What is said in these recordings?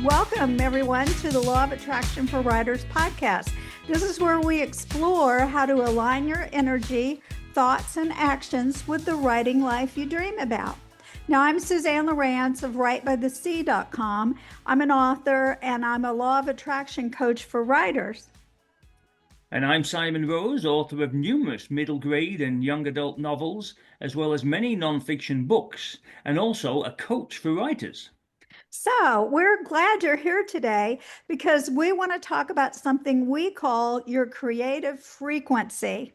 Welcome, everyone, to the Law of Attraction for Writers podcast. This is where we explore how to align your energy, thoughts, and actions with the writing life you dream about. Now, I'm Suzanne Lawrence of WriteByTheSea.com. I'm an author and I'm a Law of Attraction coach for writers. And I'm Simon Rose, author of numerous middle grade and young adult novels, as well as many nonfiction books, and also a coach for writers. So, we're glad you're here today because we want to talk about something we call your creative frequency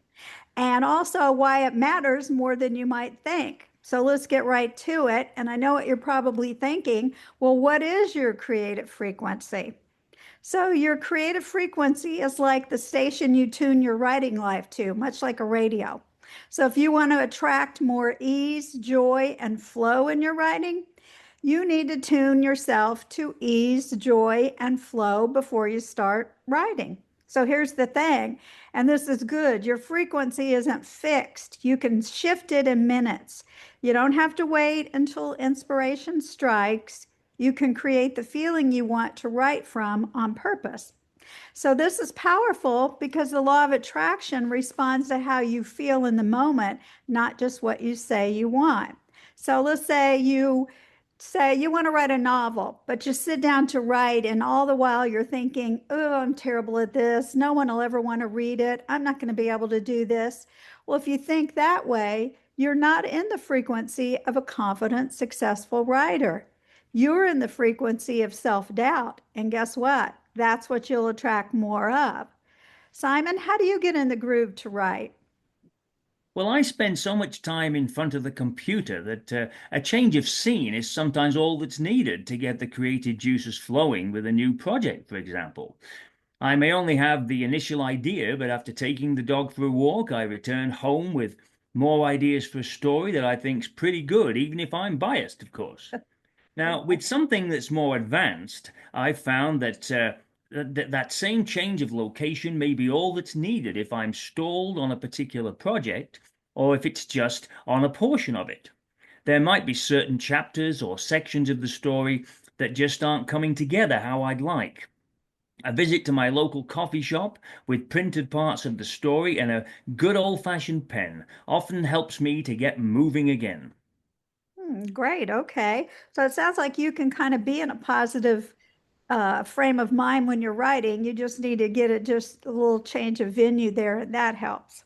and also why it matters more than you might think. So, let's get right to it. And I know what you're probably thinking. Well, what is your creative frequency? So, your creative frequency is like the station you tune your writing life to, much like a radio. So, if you want to attract more ease, joy, and flow in your writing, you need to tune yourself to ease, joy, and flow before you start writing. So here's the thing, and this is good. Your frequency isn't fixed. You can shift it in minutes. You don't have to wait until inspiration strikes. You can create the feeling you want to write from on purpose. So this is powerful because the law of attraction responds to how you feel in the moment, not just what you say you want. So let's say you want to write a novel, but you sit down to write, and all the while you're thinking, oh, I'm terrible at this. No one will ever want to read it. I'm not going to be able to do this. Well, if you think that way, you're not in the frequency of a confident, successful writer. You're in the frequency of self-doubt. And guess what? That's what you'll attract more of. Simon, how do you get in the groove to write? Well, I spend so much time in front of the computer that a change of scene is sometimes all that's needed to get the creative juices flowing with a new project, for example. I may only have the initial idea, but after taking the dog for a walk, I return home with more ideas for a story that I think's pretty good, even if I'm biased, of course. Now, with something that's more advanced, I've found that same change of location may be all that's needed if I'm stalled on a particular project or if it's just on a portion of it. There might be certain chapters or sections of the story that just aren't coming together how I'd like. A visit to my local coffee shop with printed parts of the story and a good old-fashioned pen often helps me to get moving again. Great. Okay. So it sounds like you can kind of be in a positive frame of mind when you're writing. You just need to get it just a little change of venue there, and that helps.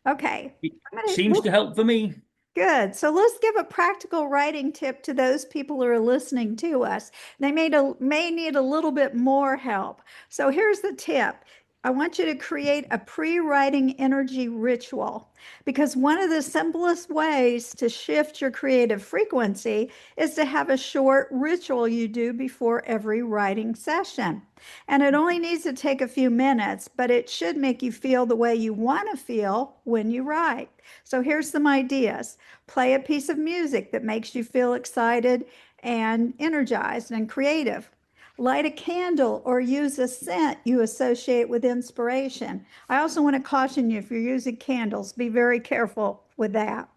Okay. It seems to help for me. Good. So let's give a practical writing tip to those people who are listening to us. They may need a little bit more help. So here's the tip. I want you to create a pre-writing energy ritual because one of the simplest ways to shift your creative frequency is to have a short ritual you do before every writing session. And it only needs to take a few minutes, but it should make you feel the way you want to feel when you write. So here's some ideas. Play a piece of music that makes you feel excited and energized and creative. Light a candle or use a scent you associate with inspiration. I also want to caution you, if you're using candles, be very careful with that.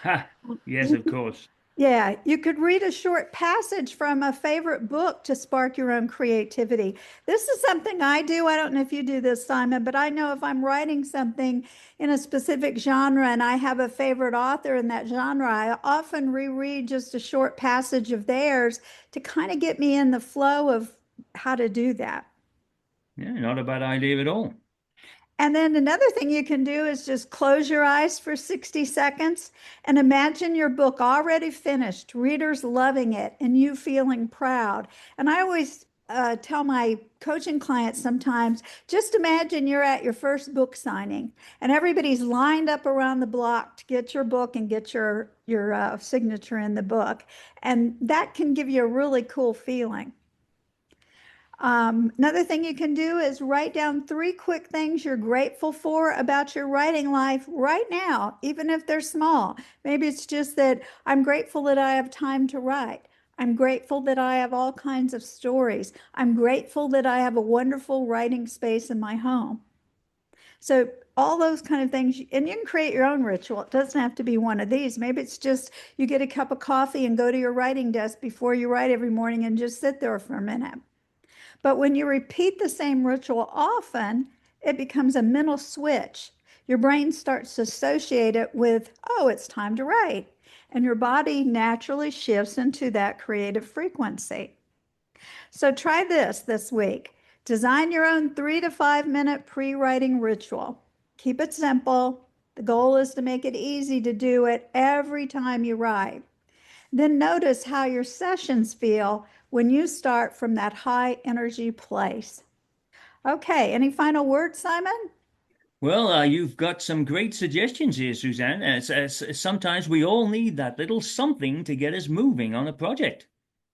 Ha! Yes, of course. Yeah, you could read a short passage from a favorite book to spark your own creativity. This is something I do. I don't know if you do this, Simon, but I know if I'm writing something in a specific genre and I have a favorite author in that genre, I often reread just a short passage of theirs to kind of get me in the flow of how to do that. Yeah, not a bad idea at all. And then another thing you can do is just close your eyes for 60 seconds and imagine your book already finished, readers loving it, and you feeling proud. And I always tell my coaching clients sometimes, just imagine you're at your first book signing and everybody's lined up around the block to get your book and get your signature in the book. And that can give you a really cool feeling. Another thing you can do is write down 3 quick things you're grateful for about your writing life right now, even if they're small. Maybe it's just that I'm grateful that I have time to write. I'm grateful that I have all kinds of stories. I'm grateful that I have a wonderful writing space in my home. So all those kind of things, and you can create your own ritual. It doesn't have to be one of these. Maybe it's just you get a cup of coffee and go to your writing desk before you write every morning and just sit there for a minute. But when you repeat the same ritual often, it becomes a mental switch. Your brain starts to associate it with, oh, it's time to write. And your body naturally shifts into that creative frequency. So try this week. Design your own 3 to 5 minute pre-writing ritual. Keep it simple. The goal is to make it easy to do it every time you write. Then notice how your sessions feel when you start from that high energy place. Okay, any final words, Simon? Well, you've got some great suggestions here, Suzanne. Sometimes we all need that little something to get us moving on a project.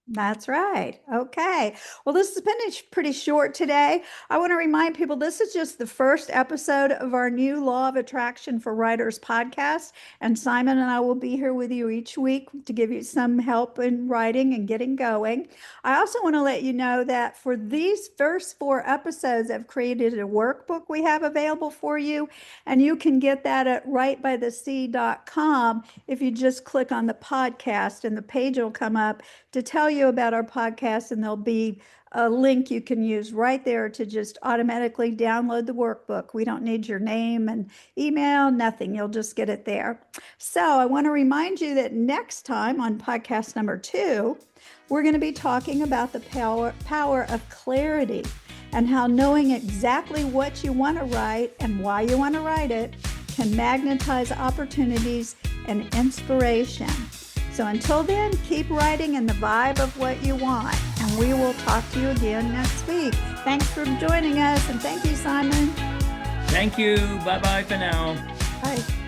That's right. Okay. Well, this has been pretty short today. I want to remind people this is just the first episode of our new Law of Attraction for Writers podcast. And Simon and I will be here with you each week to give you some help in writing and getting going. I also want to let you know that for these first 4 episodes, I've created a workbook we have available for you. And you can get that at writebythesea.com if you just click on the podcast, and the page will come up to tell you about our podcast, and there'll be a link you can use right there to just automatically download the workbook. We don't need your name and email, nothing. You'll just get it there. So I want to remind you that next time on podcast number 2, we're going to be talking about the power of clarity and how knowing exactly what you want to write and why you want to write it can magnetize opportunities and inspiration. So until then, keep writing in the vibe of what you want, and we will talk to you again next week. Thanks for joining us, and thank you, Simon. Thank you. Bye-bye for now. Bye.